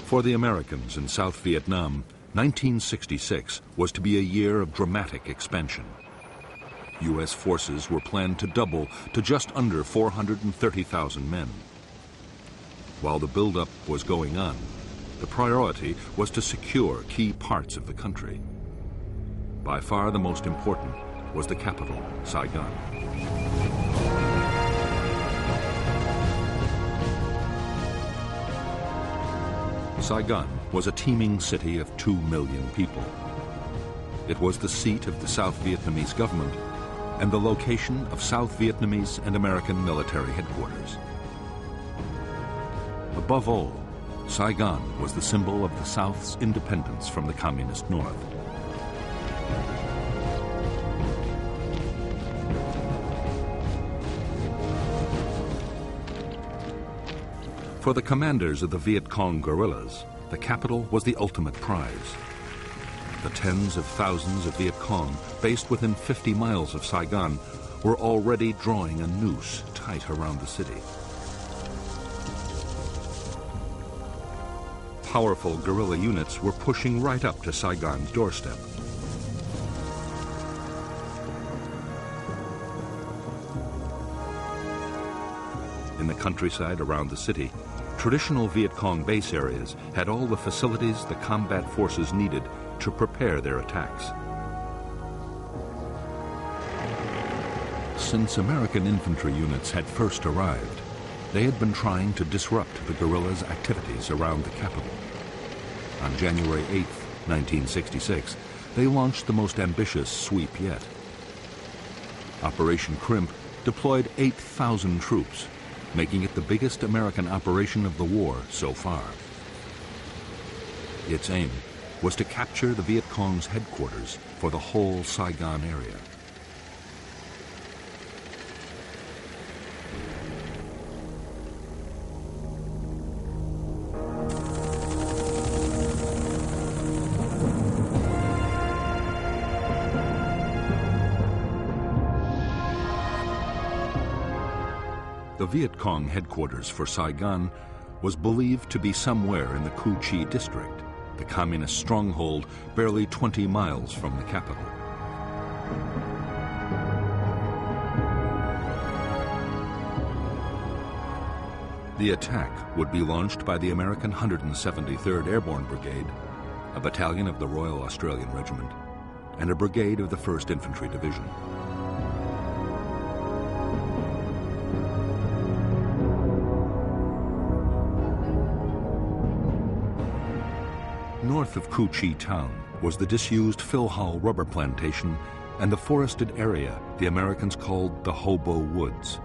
For the Americans in South Vietnam, 1966 was to be a year of dramatic expansion. U.S. forces were planned to double to just under 430,000 men. While the buildup was going on, the priority was to secure key parts of the country. By far the most important was the capital, Saigon. Saigon was a teeming city of 2 million people. It was the seat of the South Vietnamese government and the location of South Vietnamese and American military headquarters. Above all, Saigon was the symbol of the South's independence from the Communist North. For the commanders of the Viet Cong guerrillas, the capital was the ultimate prize. The tens of thousands of Viet Cong based within 50 miles of Saigon were already drawing a noose tight around the city. Powerful guerrilla units were pushing right up to Saigon's doorstep. In the countryside around the city, traditional Viet Cong base areas had all the facilities the combat forces needed to prepare their attacks. Since American infantry units had first arrived, they had been trying to disrupt the guerrillas' activities around the capital. On January 8, 1966, they launched the most ambitious sweep yet. Operation Crimp deployed 8,000 troops, making it the biggest American operation of the war so far. Its aim was to capture the Viet Cong's headquarters for the whole Saigon area. The Viet Cong headquarters for Saigon was believed to be somewhere in the Cu Chi district, the communist stronghold barely 20 miles from the capital. The attack would be launched by the American 173rd Airborne Brigade, a battalion of the Royal Australian Regiment, and a brigade of the 1st Infantry Division. North of Cu Chi town was the disused Phil Hall rubber plantation and the forested area the Americans called the Hobo Woods.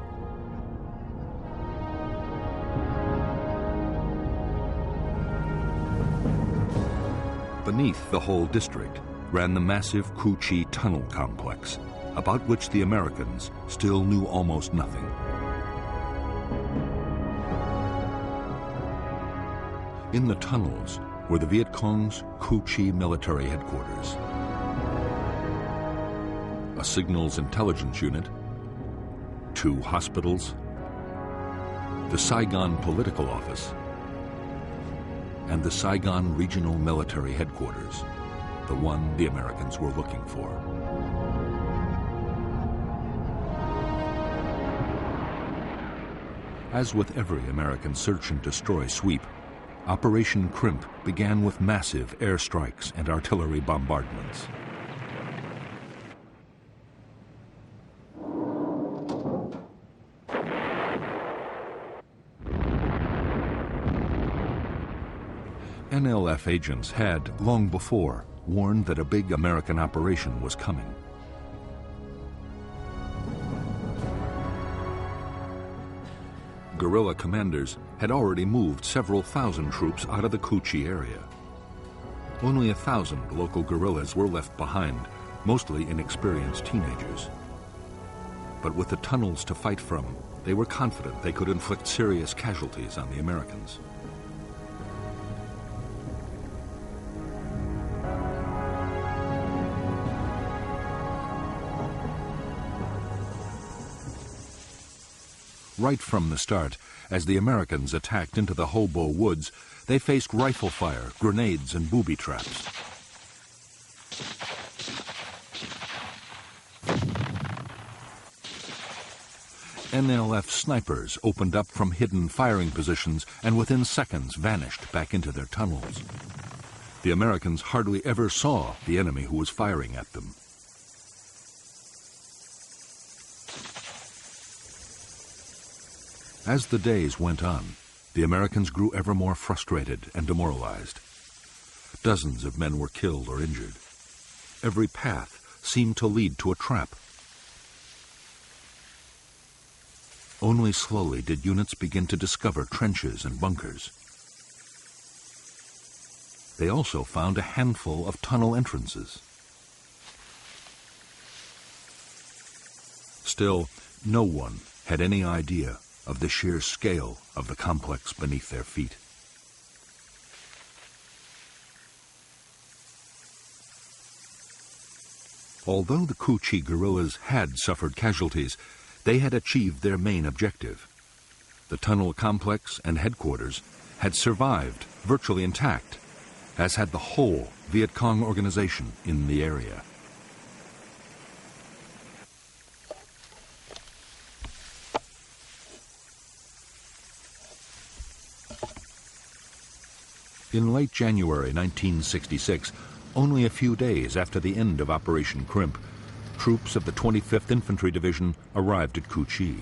Beneath the whole district ran the massive Cu Chi tunnel complex, about which the Americans still knew almost nothing. In the tunnels were the Viet Cong's Cu Chi military headquarters, a signals intelligence unit, 2 hospitals, the Saigon political office, and the Saigon regional military headquarters, the one the Americans were looking for. As with every American search and destroy sweep, Operation Crimp began with massive airstrikes and artillery bombardments. NLF agents had, long before, warned that a big American operation was coming. Guerrilla commanders had already moved several thousand troops out of the Cu Chi area. Only 1,000 local guerrillas were left behind, mostly inexperienced teenagers. But with the tunnels to fight from, they were confident they could inflict serious casualties on the Americans. Right from the start, as the Americans attacked into the Hobo Woods, they faced rifle fire, grenades, and booby traps. NLF snipers opened up from hidden firing positions and within seconds vanished back into their tunnels. The Americans hardly ever saw the enemy who was firing at them. As the days went on, the Americans grew ever more frustrated and demoralized. Dozens of men were killed or injured. Every path seemed to lead to a trap. Only slowly did units begin to discover trenches and bunkers. They also found a handful of tunnel entrances. Still, no one had any idea of the sheer scale of the complex beneath their feet. Although the Cu Chi guerrillas had suffered casualties, they had achieved their main objective. The tunnel complex and headquarters had survived virtually intact, as had the whole Viet Cong organization in the area. In late January 1966, only a few days after the end of Operation Crimp, troops of the 25th Infantry Division arrived at Cu Chi.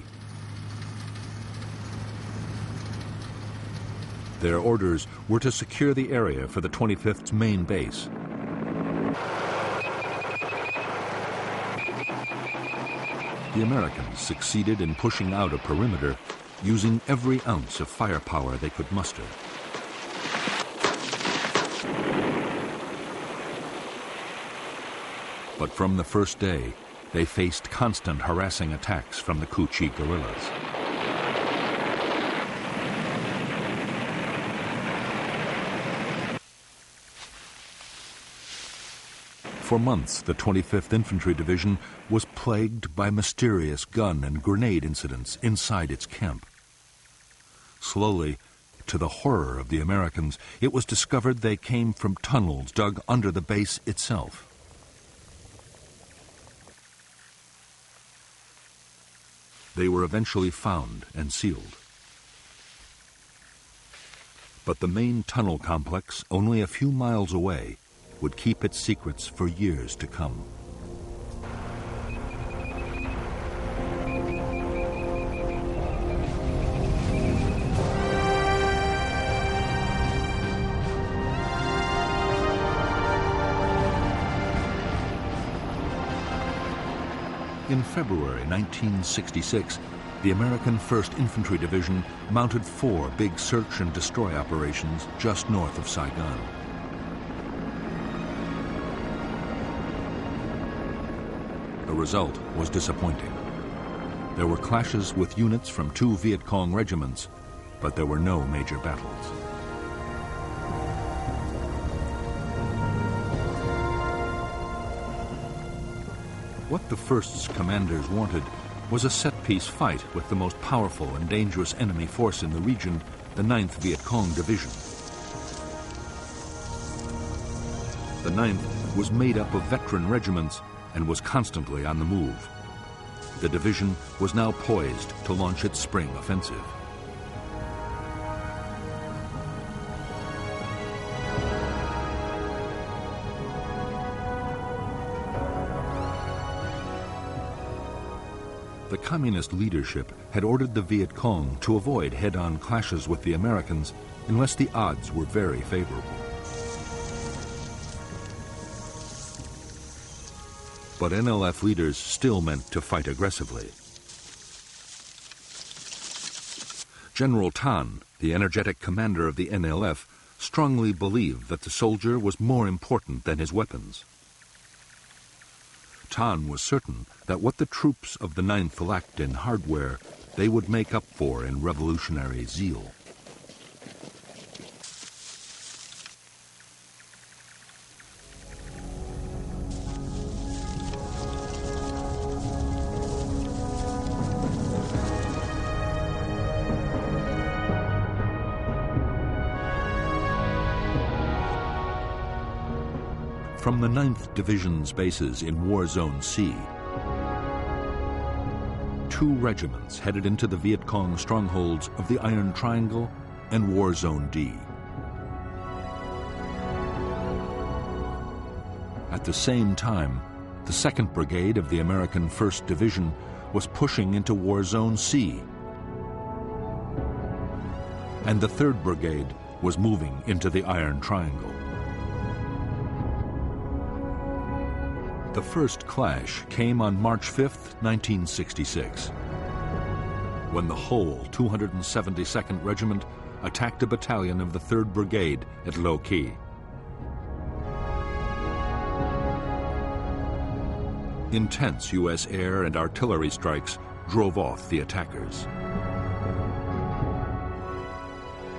Their orders were to secure the area for the 25th's main base. The Americans succeeded in pushing out a perimeter using every ounce of firepower they could muster. But from the first day, they faced constant harassing attacks from the Cu Chi guerrillas. For months, the 25th Infantry Division was plagued by mysterious gun and grenade incidents inside its camp. Slowly, to the horror of the Americans, it was discovered they came from tunnels dug under the base itself. They were eventually found and sealed. But the main tunnel complex, only a few miles away, would keep its secrets for years to come. In February 1966, the American 1st Infantry Division mounted 4 big search and destroy operations just north of Saigon. The result was disappointing. There were clashes with units from 2 Viet Cong regiments, but there were no major battles. What the 1st's commanders wanted was a set-piece fight with the most powerful and dangerous enemy force in the region, the 9th Viet Cong Division. The 9th was made up of veteran regiments and was constantly on the move. The division was now poised to launch its spring offensive. The communist leadership had ordered the Viet Cong to avoid head-on clashes with the Americans unless the odds were very favorable. But NLF leaders still meant to fight aggressively. General Tan, the energetic commander of the NLF, strongly believed that the soldier was more important than his weapons. Tan was certain that what the troops of the 9th lacked in hardware, they would make up for in revolutionary zeal. From the 9th Division's bases in War Zone C, 2 regiments headed into the Viet Cong strongholds of the Iron Triangle and War Zone D. At the same time, the 2nd Brigade of the American 1st Division was pushing into War Zone C, and the 3rd Brigade was moving into the Iron Triangle. The first clash came on March 5, 1966, when the whole 272nd Regiment attacked a battalion of the 3rd Brigade at Lo Qui. Intense U.S. air and artillery strikes drove off the attackers.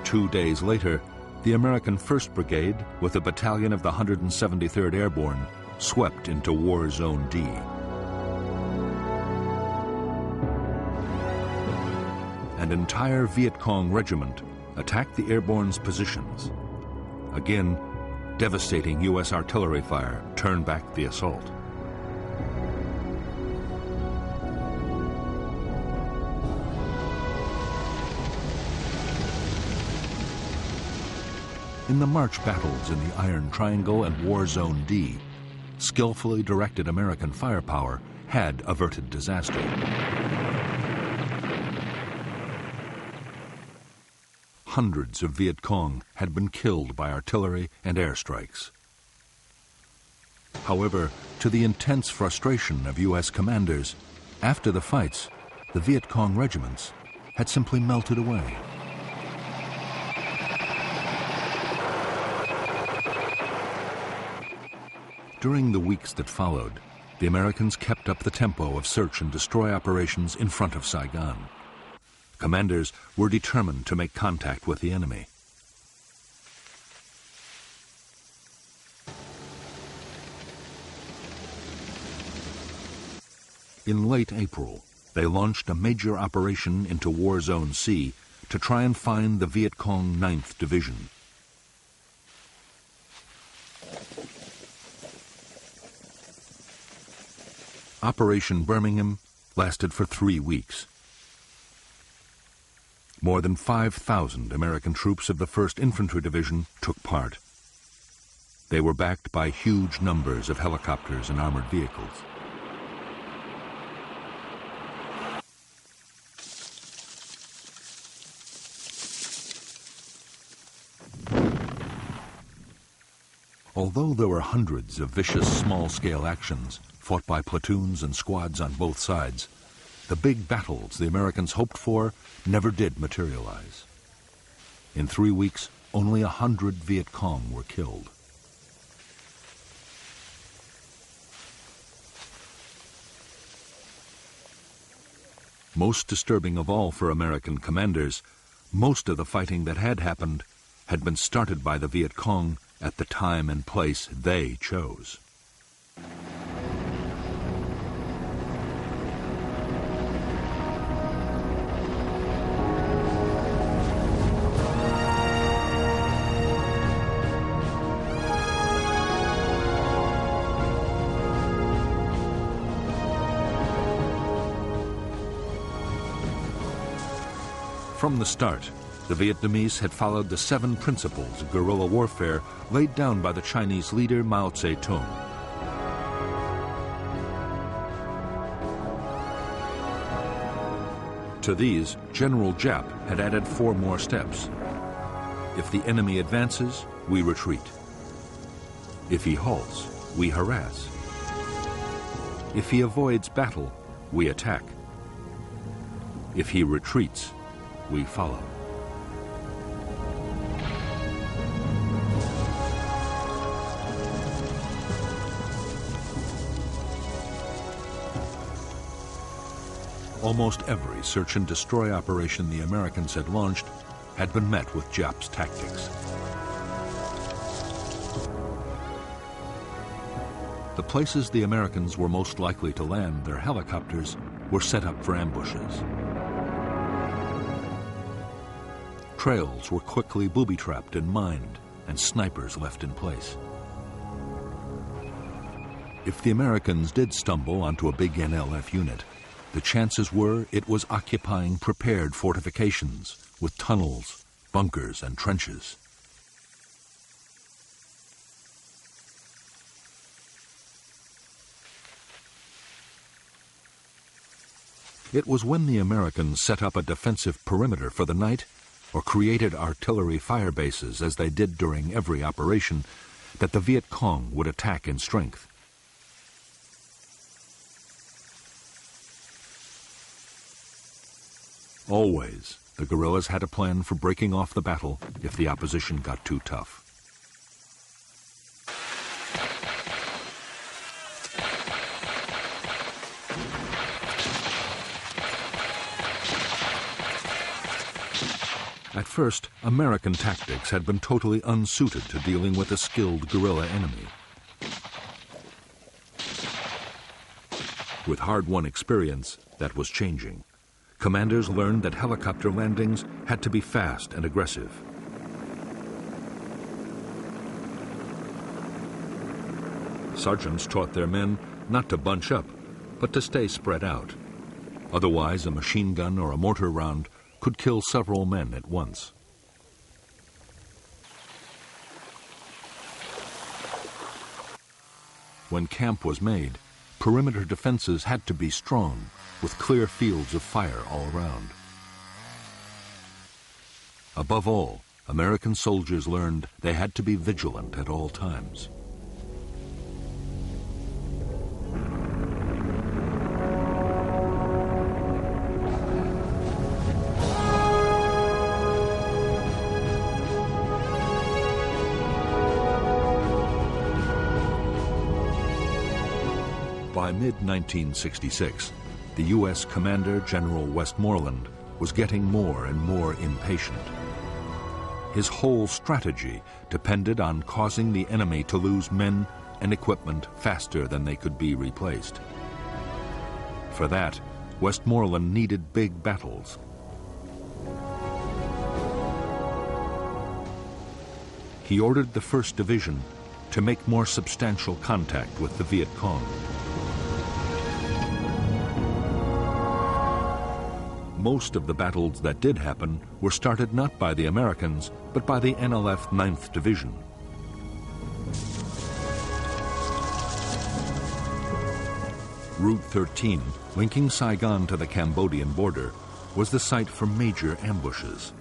2 days later, the American 1st Brigade, with a battalion of the 173rd Airborne, swept into War Zone D. An entire Viet Cong regiment attacked the airborne's positions. Again, devastating U.S. artillery fire turned back the assault. In the March battles in the Iron Triangle and War Zone D, skillfully directed American firepower had averted disaster. Hundreds of Viet Cong had been killed by artillery and airstrikes. However, to the intense frustration of U.S. commanders, after the fights, the Viet Cong regiments had simply melted away. During the weeks that followed, the Americans kept up the tempo of search and destroy operations in front of Saigon. Commanders were determined to make contact with the enemy. In late April, they launched a major operation into War Zone C to try and find the Viet Cong 9th Division. Operation Birmingham lasted for 3 weeks. More than 5,000 American troops of the 1st Infantry Division took part. They were backed by huge numbers of helicopters and armored vehicles. Although there were hundreds of vicious small-scale actions fought by platoons and squads on both sides, the big battles the Americans hoped for never did materialize. In 3 weeks, only 100 Viet Cong were killed. Most disturbing of all for American commanders, most of the fighting that had happened had been started by the Viet Cong at the time and place they chose. From the start, the Vietnamese had followed the 7 principles of guerrilla warfare laid down by the Chinese leader Mao Zedong. To these, General Giap had added 4 more steps. If the enemy advances, we retreat. If he halts, we harass. If he avoids battle, we attack. If he retreats, we follow. Almost every search and destroy operation the Americans had launched had been met with Giap's tactics. The places the Americans were most likely to land their helicopters were set up for ambushes. Trails were quickly booby-trapped and mined, and snipers left in place. If the Americans did stumble onto a big NLF unit, the chances were it was occupying prepared fortifications with tunnels, bunkers, and trenches. It was when the Americans set up a defensive perimeter for the night or created artillery fire bases, as they did during every operation, that the Viet Cong would attack in strength. Always, the guerrillas had a plan for breaking off the battle if the opposition got too tough. At first, American tactics had been totally unsuited to dealing with a skilled guerrilla enemy. With hard-won experience, that was changing. Commanders learned that helicopter landings had to be fast and aggressive. Sergeants taught their men not to bunch up, but to stay spread out. Otherwise, a machine gun or a mortar round could kill several men at once. When camp was made, perimeter defenses had to be strong, with clear fields of fire all around. Above all, American soldiers learned they had to be vigilant at all times. By mid-1966, the U.S. Commander General Westmoreland was getting more and more impatient. His whole strategy depended on causing the enemy to lose men and equipment faster than they could be replaced. For that, Westmoreland needed big battles. He ordered the 1st Division to make more substantial contact with the Viet Cong. Most of the battles that did happen were started not by the Americans, but by the NLF 9th Division. Route 13, linking Saigon to the Cambodian border, was the site for major ambushes.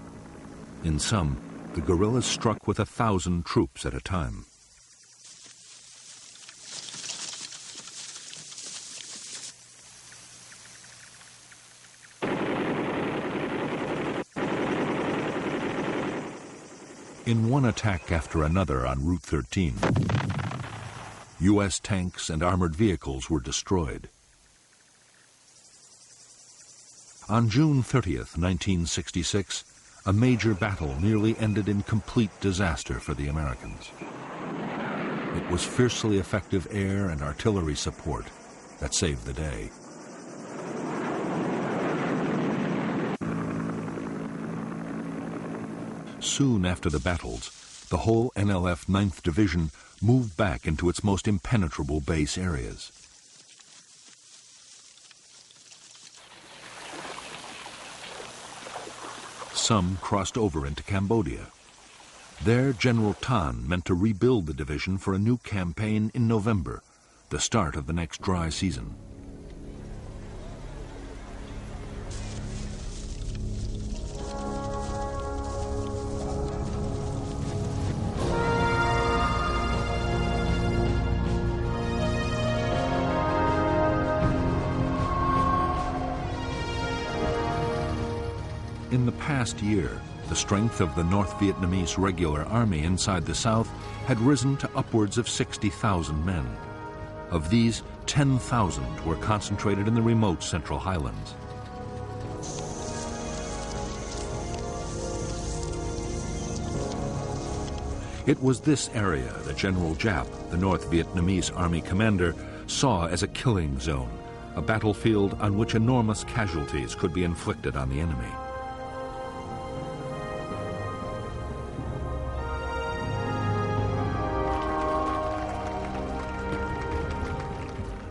In some, the guerrillas struck with 1,000 troops at a time. In one attack after another on Route 13, U.S. tanks and armored vehicles were destroyed. On June 30th, 1966, a major battle nearly ended in complete disaster for the Americans. It was fiercely effective air and artillery support that saved the day. Soon after the battles, the whole NLF 9th Division moved back into its most impenetrable base areas. Some crossed over into Cambodia. There, General Tan meant to rebuild the division for a new campaign in November, the start of the next dry season. In the past year, the strength of the North Vietnamese regular army inside the South had risen to upwards of 60,000 men. Of these, 10,000 were concentrated in the remote Central Highlands. It was this area that General Giap, the North Vietnamese army commander, saw as a killing zone, a battlefield on which enormous casualties could be inflicted on the enemy.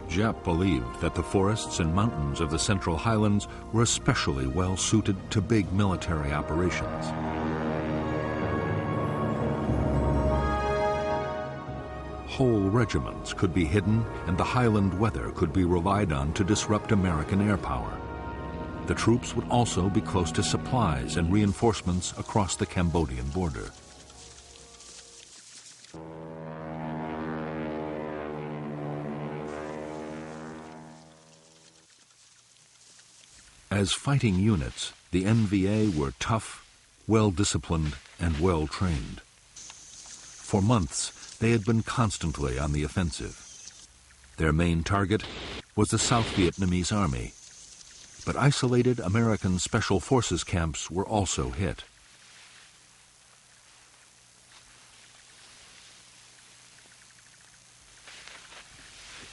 Jap believed that the forests and mountains of the Central Highlands were especially well suited to big military operations. Whole regiments could be hidden, and the highland weather could be relied on to disrupt American air power. The troops would also be close to supplies and reinforcements across the Cambodian border. As fighting units, the NVA were tough, well-disciplined, and well-trained. For months, they had been constantly on the offensive. Their main target was the South Vietnamese Army, but isolated American Special Forces camps were also hit.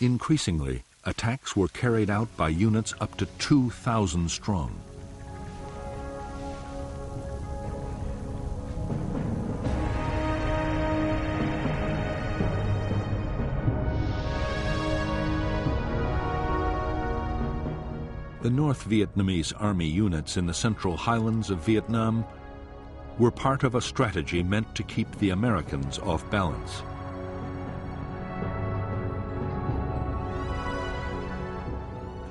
Increasingly, attacks were carried out by units up to 2,000 strong. The North Vietnamese Army units in the Central Highlands of Vietnam were part of a strategy meant to keep the Americans off balance.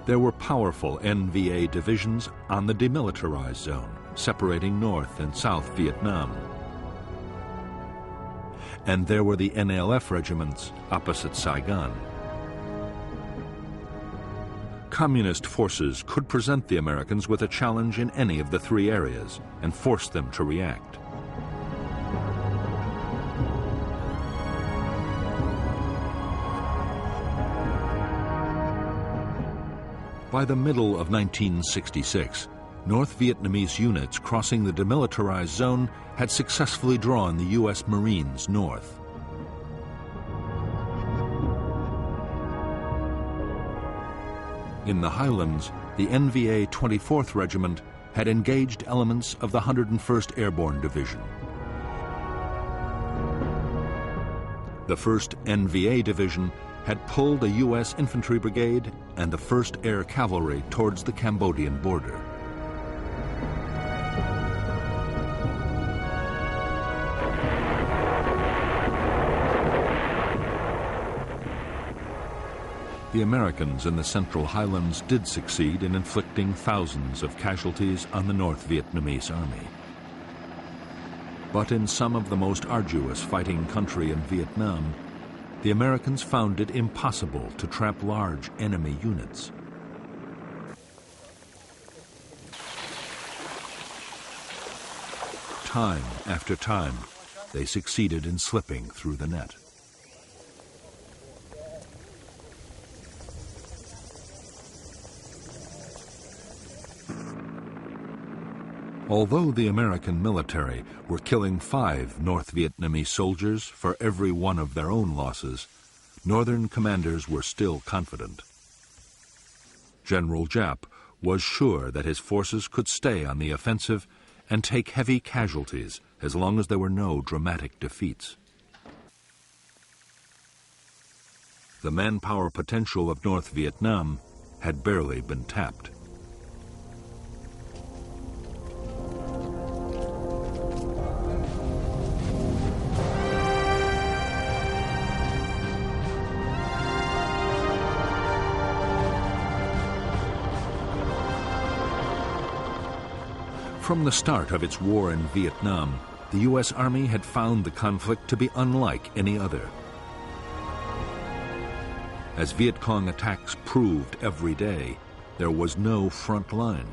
There were powerful NVA divisions on the demilitarized zone, separating North and South Vietnam. And there were the NLF regiments opposite Saigon. Communist forces could present the Americans with a challenge in any of the three areas and force them to react. By the middle of 1966, North Vietnamese units crossing the demilitarized zone had successfully drawn the U.S. Marines north. In the highlands, the NVA 24th Regiment had engaged elements of the 101st Airborne Division. The 1st NVA Division had pulled a U.S. infantry brigade and the 1st Air Cavalry towards the Cambodian border. The Americans in the Central Highlands did succeed in inflicting thousands of casualties on the North Vietnamese Army. But in some of the most arduous fighting country in Vietnam, the Americans found it impossible to trap large enemy units. Time after time, they succeeded in slipping through the net. Although the American military were killing 5 North Vietnamese soldiers for every one of their own losses, Northern commanders were still confident. General Giap was sure that his forces could stay on the offensive and take heavy casualties as long as there were no dramatic defeats. The manpower potential of North Vietnam had barely been tapped. From the start of its war in Vietnam, the U.S. Army had found the conflict to be unlike any other. As Viet Cong attacks proved every day, there was no front line.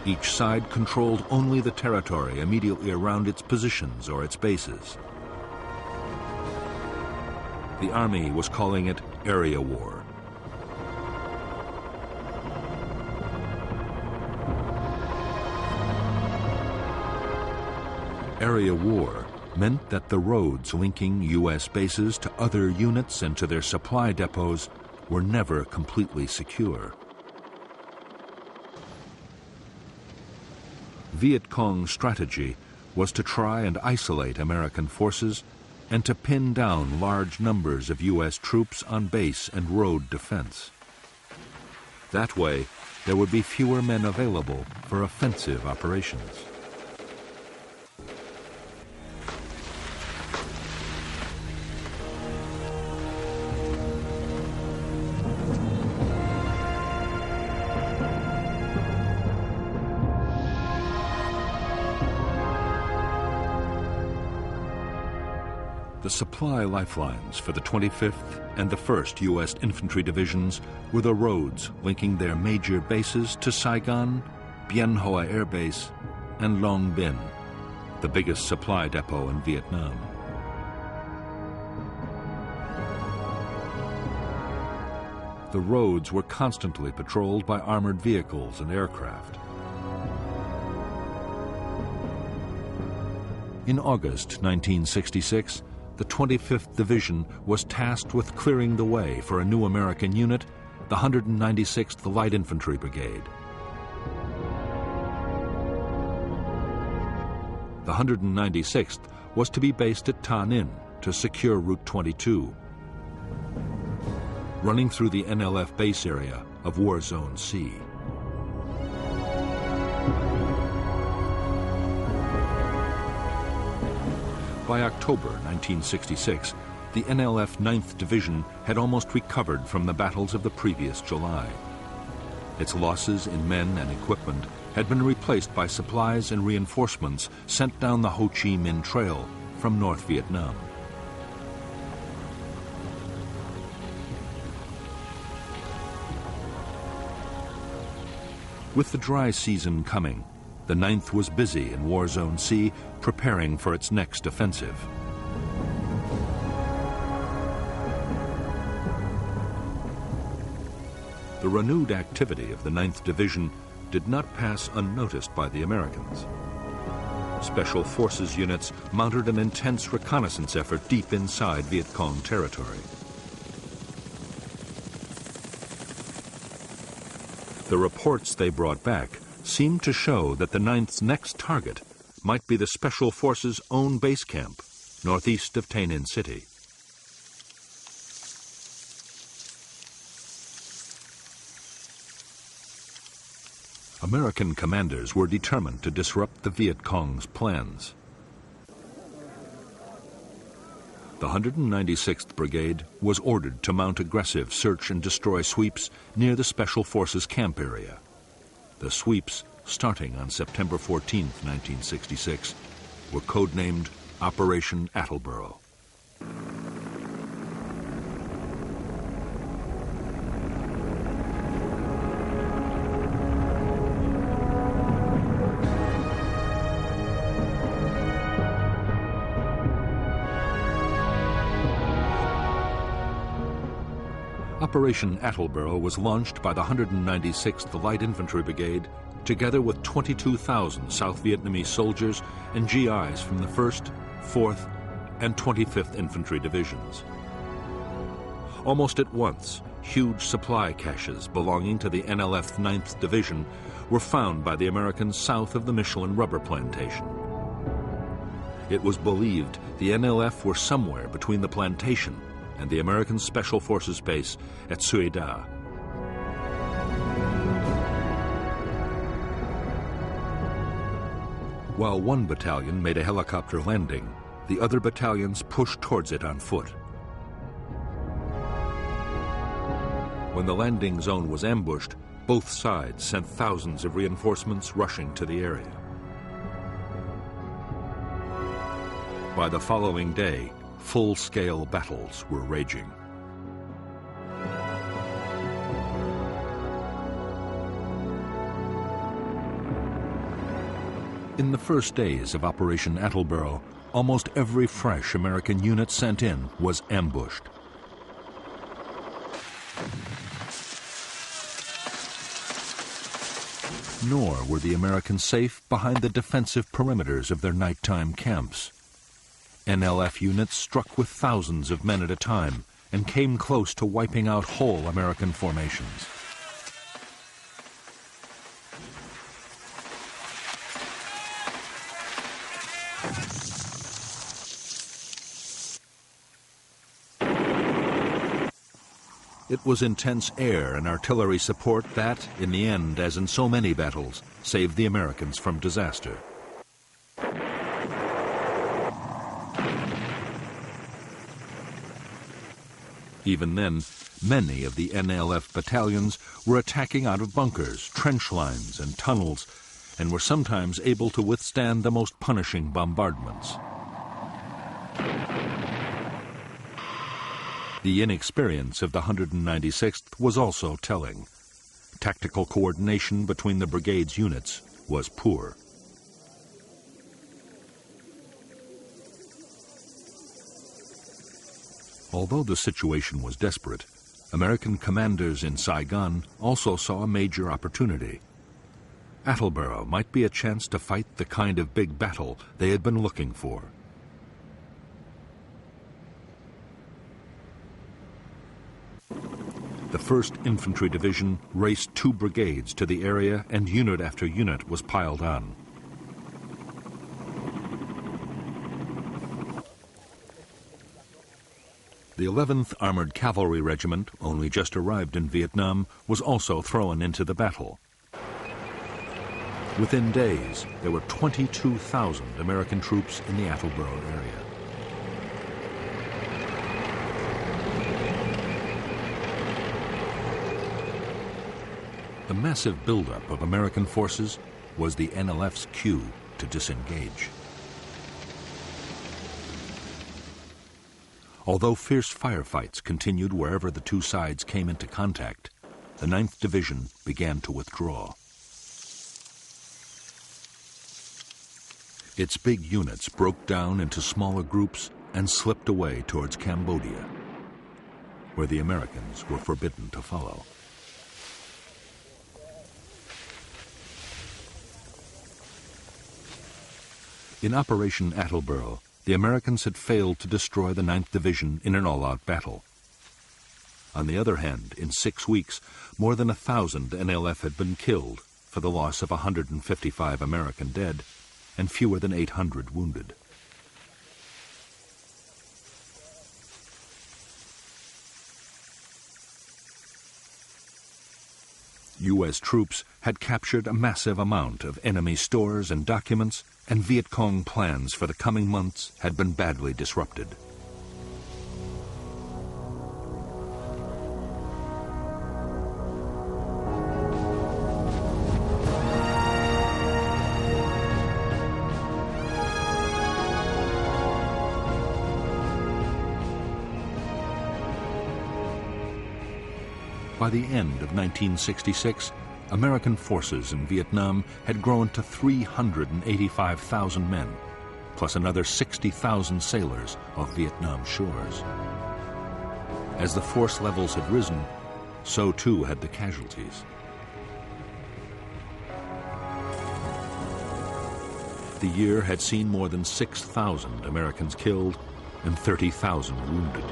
Each side controlled only the territory immediately around its positions or its bases. The Army was calling it area war. Area war meant that the roads linking U.S. bases to other units and to their supply depots were never completely secure. Viet Cong's strategy was to try and isolate American forces and to pin down large numbers of U.S. troops on base and road defense. That way, there would be fewer men available for offensive operations. The supply lifelines for the 25th and the 1st U.S. Infantry Divisions were the roads linking their major bases to Saigon, Bien Hoa Air Base, and Long Binh, the biggest supply depot in Vietnam. The roads were constantly patrolled by armored vehicles and aircraft. In August 1966, the 25th Division was tasked with clearing the way for a new American unit, the 196th Light Infantry Brigade. The 196th was to be based at Ta Ninh to secure Route 22, running through the NLF base area of War Zone C. By October 1966, the NLF 9th Division had almost recovered from the battles of the previous July. Its losses in men and equipment had been replaced by supplies and reinforcements sent down the Ho Chi Minh Trail from North Vietnam. With the dry season coming, the 9th was busy in War Zone C, preparing for its next offensive. The renewed activity of the 9th Division did not pass unnoticed by the Americans. Special Forces units mounted an intense reconnaissance effort deep inside Viet Cong territory. The reports they brought back seemed to show that the 9th's next target might be the Special Forces' own base camp, northeast of Tay Ninh City. American commanders were determined to disrupt the Viet Cong's plans. The 196th Brigade was ordered to mount aggressive search and destroy sweeps near the Special Forces camp area. The sweeps, starting on September 14, 1966, were codenamed Operation Attleboro. Operation Attleboro was launched by the 196th Light Infantry Brigade together with 22,000 South Vietnamese soldiers and GIs from the 1st, 4th, and 25th Infantry Divisions. Almost at once, huge supply caches belonging to the NLF 9th Division were found by the Americans south of the Michelin rubber plantation. It was believed the NLF were somewhere between the plantation and the American Special Forces base at Suy Da. While one battalion made a helicopter landing, the other battalions pushed towards it on foot. When the landing zone was ambushed, both sides sent thousands of reinforcements rushing to the area. By the following day, full-scale battles were raging. In the first days of Operation Attleboro, almost every fresh American unit sent in was ambushed. Nor were the Americans safe behind the defensive perimeters of their nighttime camps. NLF units struck with thousands of men at a time and came close to wiping out whole American formations. It was intense air and artillery support that, in the end, as in so many battles, saved the Americans from disaster. Even then, many of the NLF battalions were attacking out of bunkers, trench lines, and tunnels, and were sometimes able to withstand the most punishing bombardments. The inexperience of the 196th was also telling. Tactical coordination between the brigade's units was poor. Although the situation was desperate, American commanders in Saigon also saw a major opportunity. Attleboro might be a chance to fight the kind of big battle they had been looking for. The 1st Infantry Division raced 2 brigades to the area, and unit after unit was piled on. The 11th Armored Cavalry Regiment, only just arrived in Vietnam, was also thrown into the battle. Within days, there were 22,000 American troops in the Attleboro area. The massive buildup of American forces was the NLF's cue to disengage. Although fierce firefights continued wherever the two sides came into contact, the 9th Division began to withdraw. Its big units broke down into smaller groups and slipped away towards Cambodia, where the Americans were forbidden to follow. In Operation Attleboro, the Americans had failed to destroy the 9th Division in an all-out battle. On the other hand, in 6 weeks, more than 1,000 NLF had been killed, for the loss of 155 American dead and fewer than 800 wounded. U.S. troops had captured a massive amount of enemy stores and documents, and Viet Cong plans for the coming months had been badly disrupted. By the end of 1966, American forces in Vietnam had grown to 385,000 men, plus another 60,000 sailors off Vietnam's shores. As the force levels had risen, so too had the casualties. The year had seen more than 6,000 Americans killed and 30,000 wounded.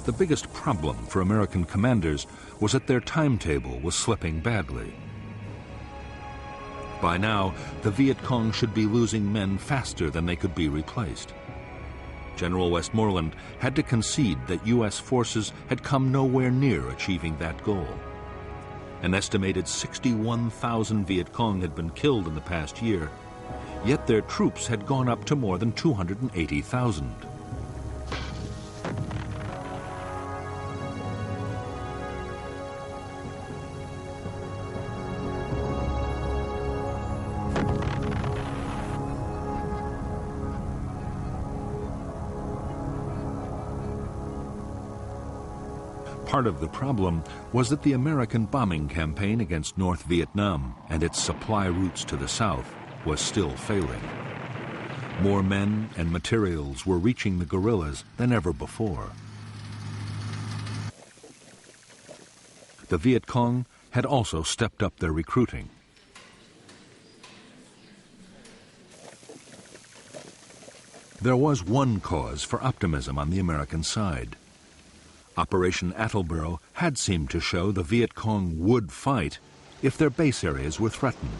The biggest problem for American commanders was that their timetable was slipping badly. By now, the Viet Cong should be losing men faster than they could be replaced. General Westmoreland had to concede that U.S. forces had come nowhere near achieving that goal. An estimated 61,000 Viet Cong had been killed in the past year, yet their troops had gone up to more than 280,000. Part of the problem was that the American bombing campaign against North Vietnam and its supply routes to the south was still failing. More men and materials were reaching the guerrillas than ever before. The Viet Cong had also stepped up their recruiting. There was one cause for optimism on the American side. Operation Attleboro had seemed to show the Viet Cong would fight if their base areas were threatened.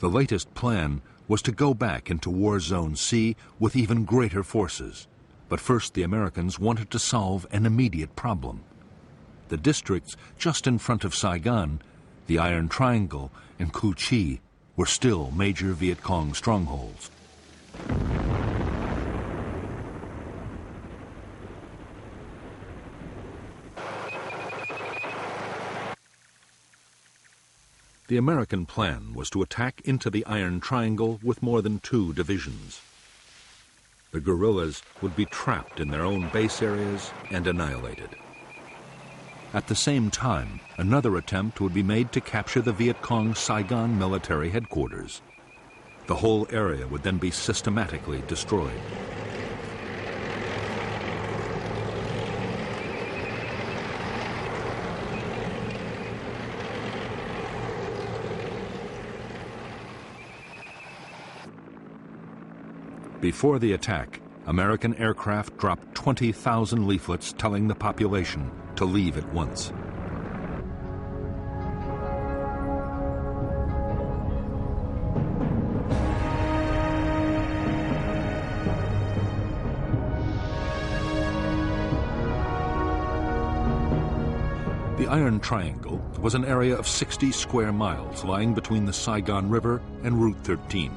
The latest plan was to go back into War Zone C with even greater forces. But first the Americans wanted to solve an immediate problem. The districts just in front of Saigon, the Iron Triangle and Cu Chi, were still major Viet Cong strongholds. The American plan was to attack into the Iron Triangle with more than 2 divisions. The guerrillas would be trapped in their own base areas and annihilated. At the same time, another attempt would be made to capture the Viet Cong Saigon military headquarters. The whole area would then be systematically destroyed. Before the attack, American aircraft dropped 20,000 leaflets telling the population to leave at once. The Iron Triangle was an area of 60 square miles lying between the Saigon River and Route 13,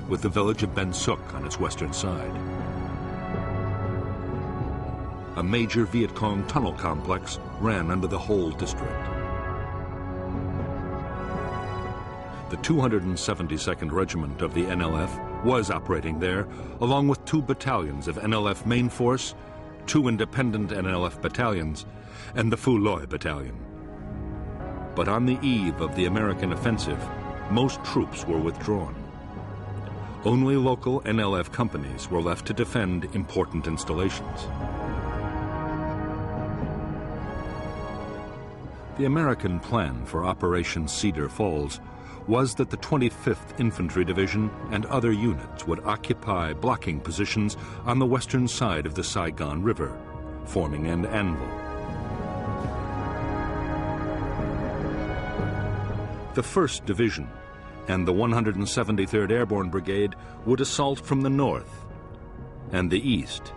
with the village of Ben Suc on its western side. A major Viet Cong tunnel complex ran under the whole district. The 272nd Regiment of the NLF was operating there, along with 2 battalions of NLF Main Force, 2 independent NLF battalions, and the Phu Loi Battalion. But on the eve of the American offensive, most troops were withdrawn. Only local NLF companies were left to defend important installations. The American plan for Operation Cedar Falls was that the 25th Infantry Division and other units would occupy blocking positions on the western side of the Saigon River, forming an anvil. The 1st Division and the 173rd Airborne Brigade would assault from the north and the east,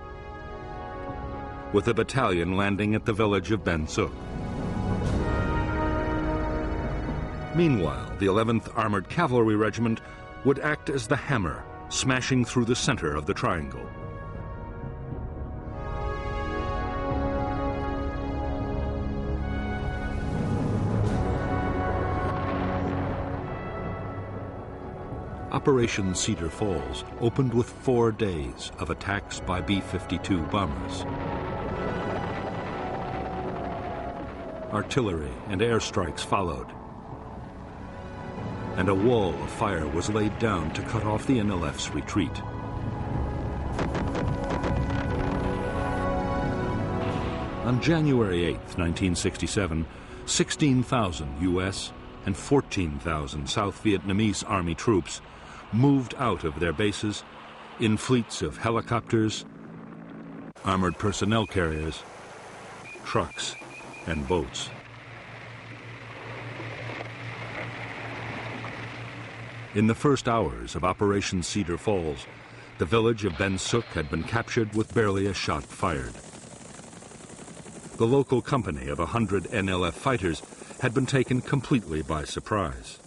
with a battalion landing at the village of Ben Suc. Meanwhile, the 11th Armored Cavalry Regiment would act as the hammer, smashing through the center of the triangle. Operation Cedar Falls opened with 4 days of attacks by B-52 bombers. Artillery and airstrikes followed, and a wall of fire was laid down to cut off the NLF's retreat. On January 8, 1967, 16,000 U.S. and 14,000 South Vietnamese Army troops moved out of their bases in fleets of helicopters, armored personnel carriers, trucks, and boats. In the first hours of Operation Cedar Falls, the village of Ben Suc had been captured with barely a shot fired. The local company of 100 NLF fighters had been taken completely by surprise.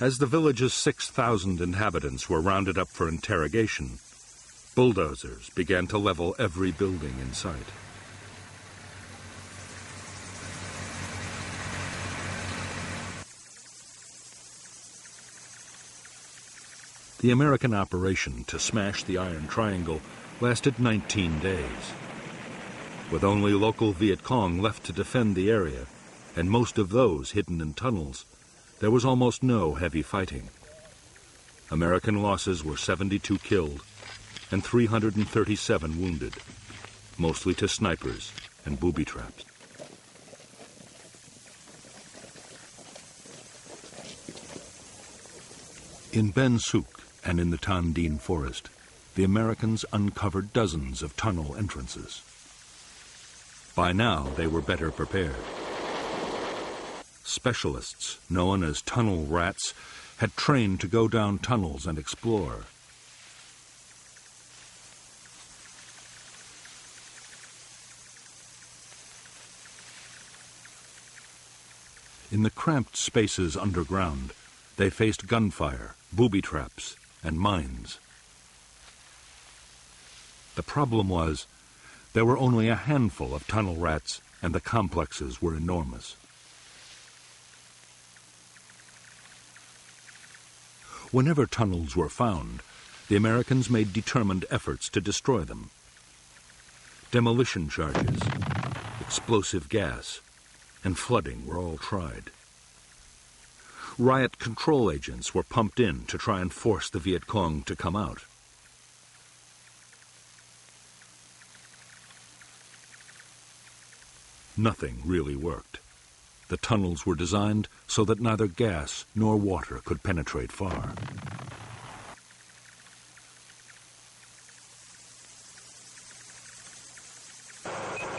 As the village's 6,000 inhabitants were rounded up for interrogation, bulldozers began to level every building in sight. The American operation to smash the Iron Triangle lasted 19 days. With only local Viet Cong left to defend the area, and most of those hidden in tunnels, there was almost no heavy fighting. American losses were 72 killed and 337 wounded, mostly to snipers and booby traps. In Ben Suc and in the Tan Dien forest, the Americans uncovered dozens of tunnel entrances. By now, they were better prepared. Specialists, known as tunnel rats, had trained to go down tunnels and explore. In the cramped spaces underground, they faced gunfire, booby traps, and mines. The problem was, there were only a handful of tunnel rats, and the complexes were enormous. Whenever tunnels were found, the Americans made determined efforts to destroy them. Demolition charges, explosive gas, and flooding were all tried. Riot control agents were pumped in to try and force the Viet Cong to come out. Nothing really worked. The tunnels were designed so that neither gas nor water could penetrate far.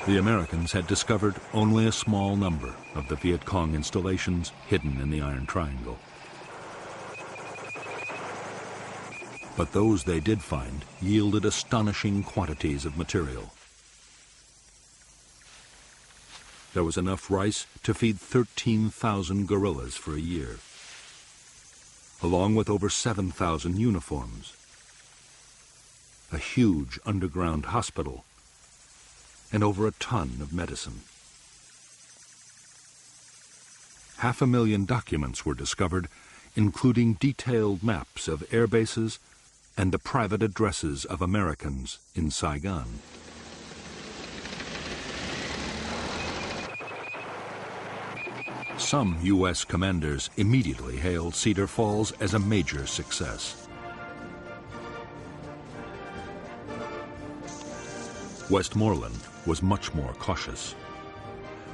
The Americans had discovered only a small number of the Viet Cong installations hidden in the Iron Triangle. But those they did find yielded astonishing quantities of material. There was enough rice to feed 13,000 guerrillas for a year, along with over 7,000 uniforms, a huge underground hospital, and over a ton of medicine. 500,000 documents were discovered, including detailed maps of air bases and the private addresses of Americans in Saigon. Some U.S. commanders immediately hailed Cedar Falls as a major success. Westmoreland was much more cautious.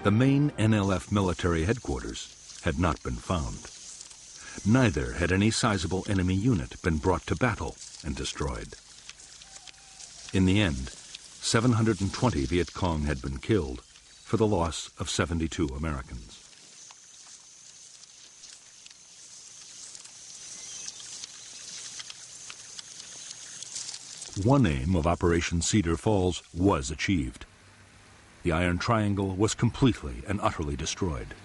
The main NLF military headquarters had not been found. Neither had any sizable enemy unit been brought to battle and destroyed. In the end, 720 Viet Cong had been killed for the loss of 72 Americans. One aim of Operation Cedar Falls was achieved. The Iron Triangle was completely and utterly destroyed.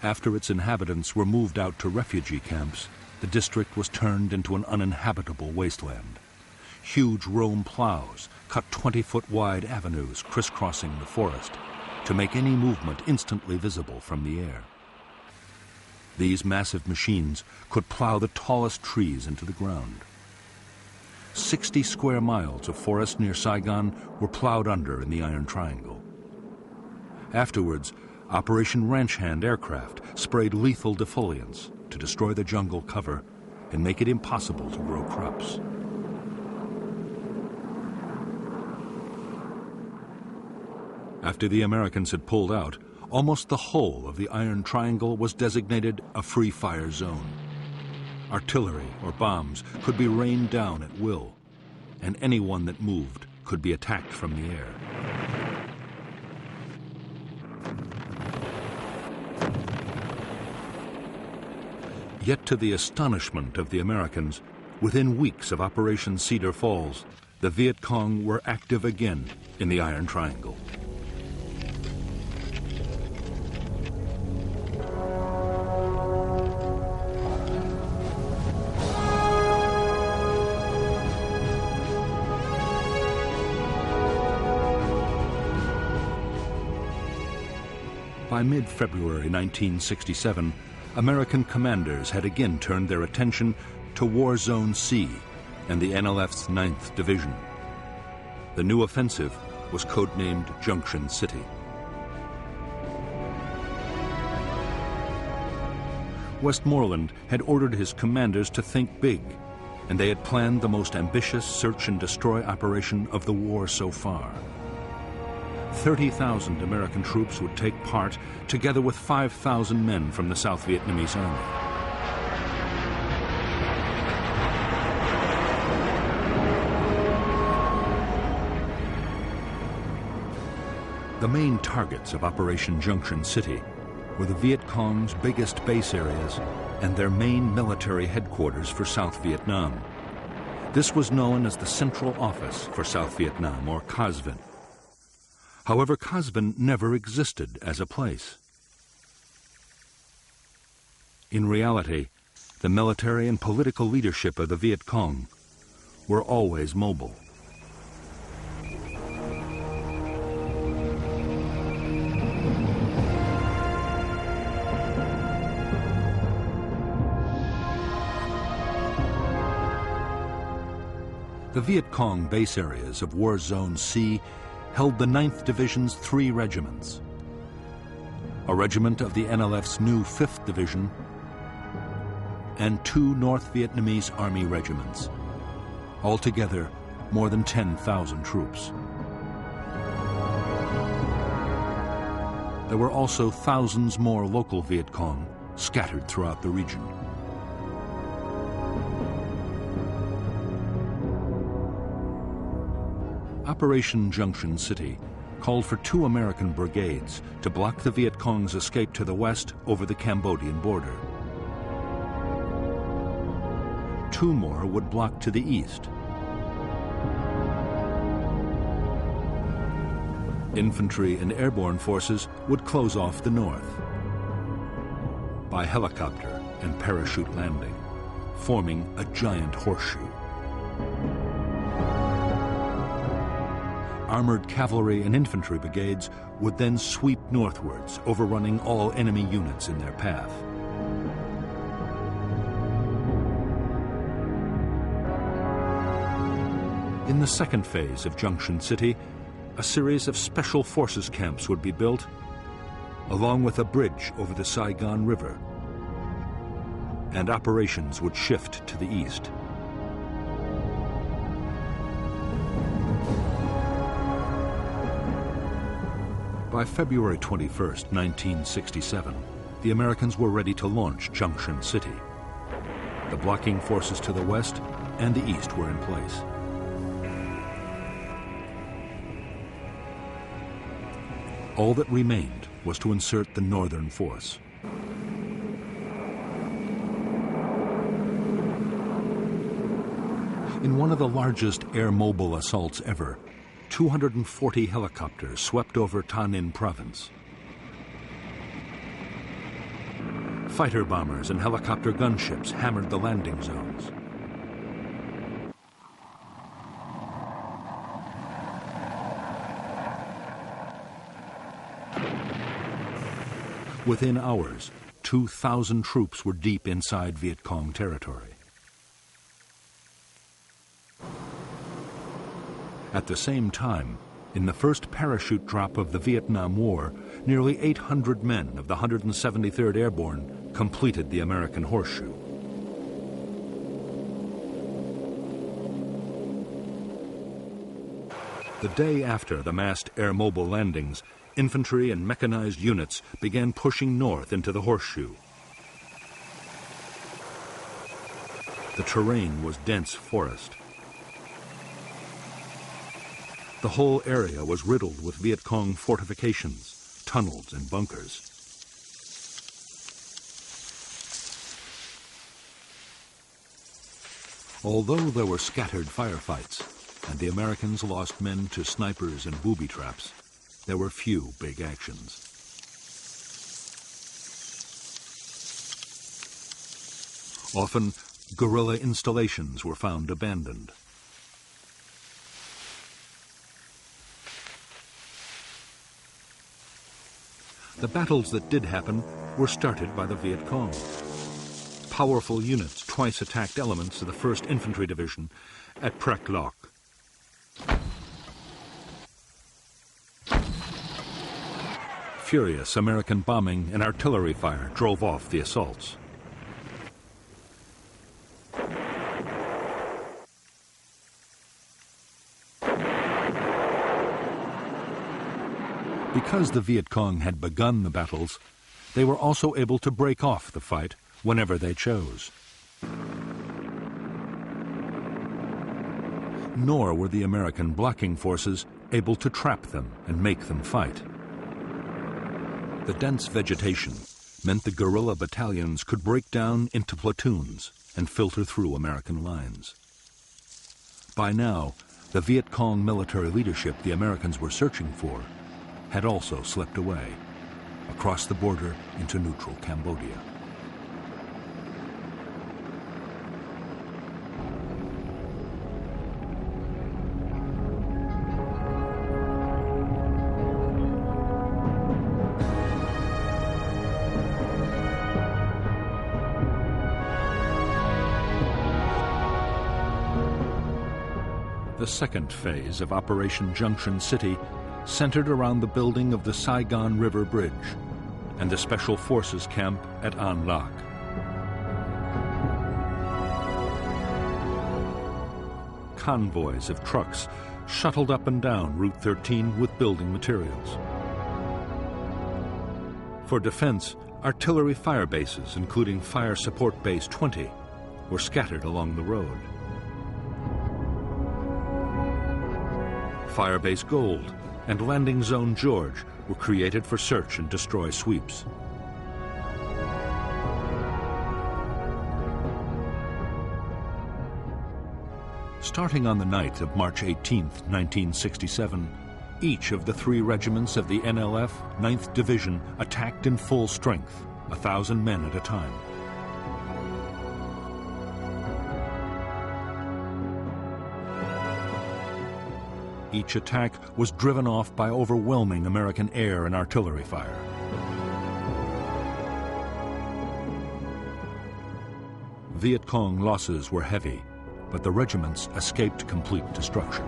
After its inhabitants were moved out to refugee camps, the district was turned into an uninhabitable wasteland. Huge Rome plows cut 20-foot wide avenues crisscrossing the forest to make any movement instantly visible from the air. These massive machines could plow the tallest trees into the ground. 60 square miles of forest near Saigon were plowed under in the Iron Triangle. Afterwards, Operation Ranch Hand aircraft sprayed lethal defoliants to destroy the jungle cover and make it impossible to grow crops. After the Americans had pulled out, almost the whole of the Iron Triangle was designated a free fire zone. Artillery or bombs could be rained down at will, and anyone that moved could be attacked from the air. Yet to the astonishment of the Americans, within weeks of Operation Cedar Falls, the Viet Cong were active again in the Iron Triangle. By mid-February 1967, American commanders had again turned their attention to War Zone C and the NLF's 9th Division. The new offensive was codenamed Junction City. Westmoreland had ordered his commanders to think big, and they had planned the most ambitious search and destroy operation of the war so far. 30,000 American troops would take part, together with 5,000 men from the South Vietnamese Army. The main targets of Operation Junction City were the Viet Cong's biggest base areas and their main military headquarters for South Vietnam. This was known as the Central Office for South Vietnam, or Cas Vinh. However, Cas Vinh never existed as a place. In reality, the military and political leadership of the Viet Cong were always mobile. The Viet Cong base areas of War Zone C held the 9th Division's 3 regiments, a regiment of the NLF's new 5th Division, and 2 North Vietnamese Army regiments, altogether more than 10,000 troops. There were also thousands more local Viet Cong scattered throughout the region. Operation Junction City called for 2 American brigades to block the Viet Cong's escape to the west over the Cambodian border. 2 more would block to the east. Infantry and airborne forces would close off the north by helicopter and parachute landing, forming a giant horseshoe. Armored cavalry and infantry brigades would then sweep northwards, overrunning all enemy units in their path. In the second phase of Junction City, a series of special forces camps would be built, along with a bridge over the Saigon River, and operations would shift to the east. By February 21st, 1967, the Americans were ready to launch Junction City. The blocking forces to the west and the east were in place. All that remained was to insert the northern force. In one of the largest air-mobile assaults ever, 240 helicopters swept over Thanh Ninh province. Fighter bombers and helicopter gunships hammered the landing zones. Within hours, 2,000 troops were deep inside Viet Cong territory. At the same time, in the first parachute drop of the Vietnam War, nearly 800 men of the 173rd Airborne completed the American Horseshoe. The day after the massed air-mobile landings, infantry and mechanized units began pushing north into the Horseshoe. The terrain was dense forest. The whole area was riddled with Viet Cong fortifications, tunnels, and bunkers. Although there were scattered firefights, and the Americans lost men to snipers and booby traps, there were few big actions. Often, guerrilla installations were found abandoned. The battles that did happen were started by the Viet Cong. Powerful units twice attacked elements of the 1st Infantry Division at Prek Lok. Furious American bombing and artillery fire drove off the assaults. Because the Viet Cong had begun the battles, they were also able to break off the fight whenever they chose. Nor were the American blocking forces able to trap them and make them fight. The dense vegetation meant the guerrilla battalions could break down into platoons and filter through American lines. By now, the Viet Cong military leadership the Americans were searching for had also slipped away, across the border into neutral Cambodia. The second phase of Operation Junction City centered around the building of the Saigon River Bridge and the Special Forces camp at An Lac. Convoys of trucks shuttled up and down Route 13 with building materials. For defense, artillery fire bases, including Fire Support Base 20, were scattered along the road. Firebase Gold and Landing Zone George were created for search and destroy sweeps. Starting on the night of March 18, 1967, each of the 3 regiments of the NLF 9th Division attacked in full strength, 1,000 men at a time. Each attack was driven off by overwhelming American air and artillery fire. Viet Cong losses were heavy, but the regiments escaped complete destruction.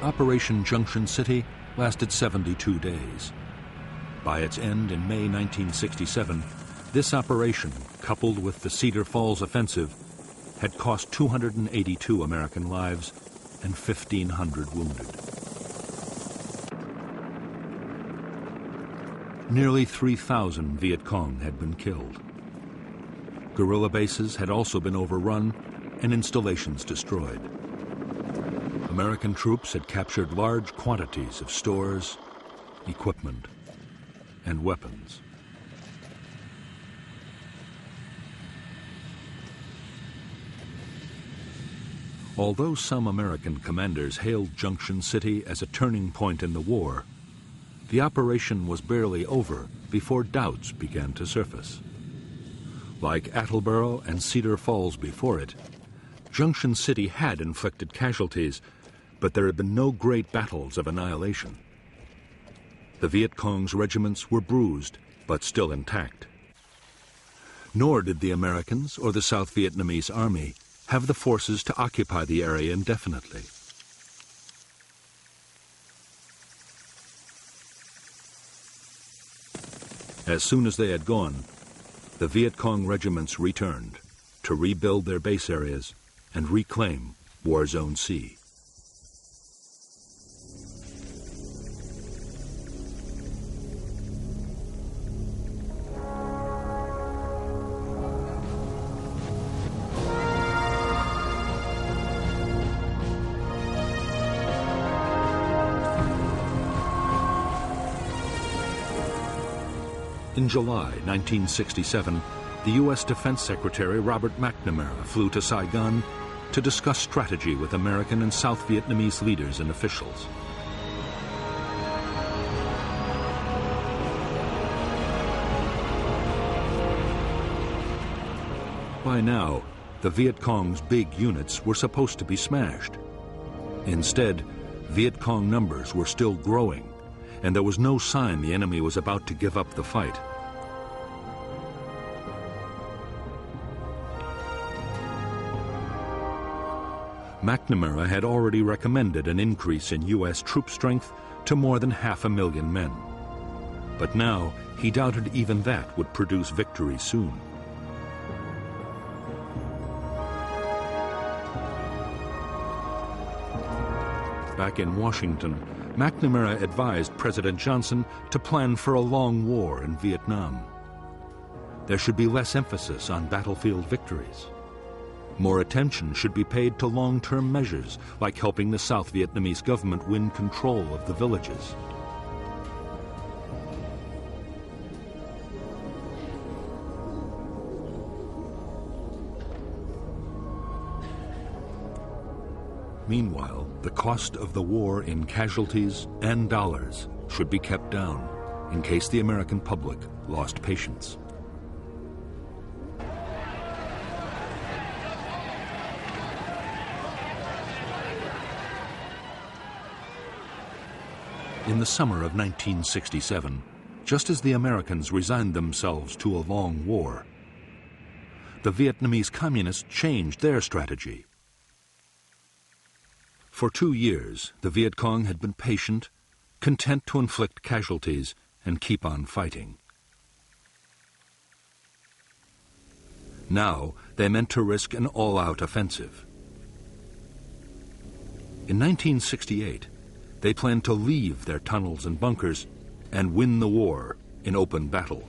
Operation Junction City lasted 72 days. By its end in May 1967, this operation, coupled with the Cedar Falls offensive, had cost 282 American lives and 1,500 wounded. Nearly 3,000 Viet Cong had been killed. Guerrilla bases had also been overrun and installations destroyed. American troops had captured large quantities of stores, equipment, and weapons. Although some American commanders hailed Junction City as a turning point in the war, the operation was barely over before doubts began to surface. Like Attleboro and Cedar Falls before it, Junction City had inflicted casualties, but there had been no great battles of annihilation. The Viet Cong's regiments were bruised, but still intact. Nor did the Americans or the South Vietnamese Army have the forces to occupy the area indefinitely. As soon as they had gone, the Viet Cong regiments returned to rebuild their base areas and reclaim War Zone C. In July 1967, the U.S. Defense Secretary Robert McNamara flew to Saigon to discuss strategy with American and South Vietnamese leaders and officials. By now, the Viet Cong's big units were supposed to be smashed. Instead, Viet Cong numbers were still growing, and there was no sign the enemy was about to give up the fight. McNamara had already recommended an increase in U.S. troop strength to more than 500,000 men. But now he doubted even that would produce victory soon. Back in Washington, McNamara advised President Johnson to plan for a long war in Vietnam. There should be less emphasis on battlefield victories. More attention should be paid to long-term measures, like helping the South Vietnamese government win control of the villages. Meanwhile, the cost of the war in casualties and dollars should be kept down in case the American public lost patience. In the summer of 1967, just as the Americans resigned themselves to a long war, the Vietnamese communists changed their strategy. For 2 years, the Viet Cong had been patient, content to inflict casualties and keep on fighting. Now, they meant to risk an all-out offensive. In 1968, they planned to leave their tunnels and bunkers and win the war in open battle.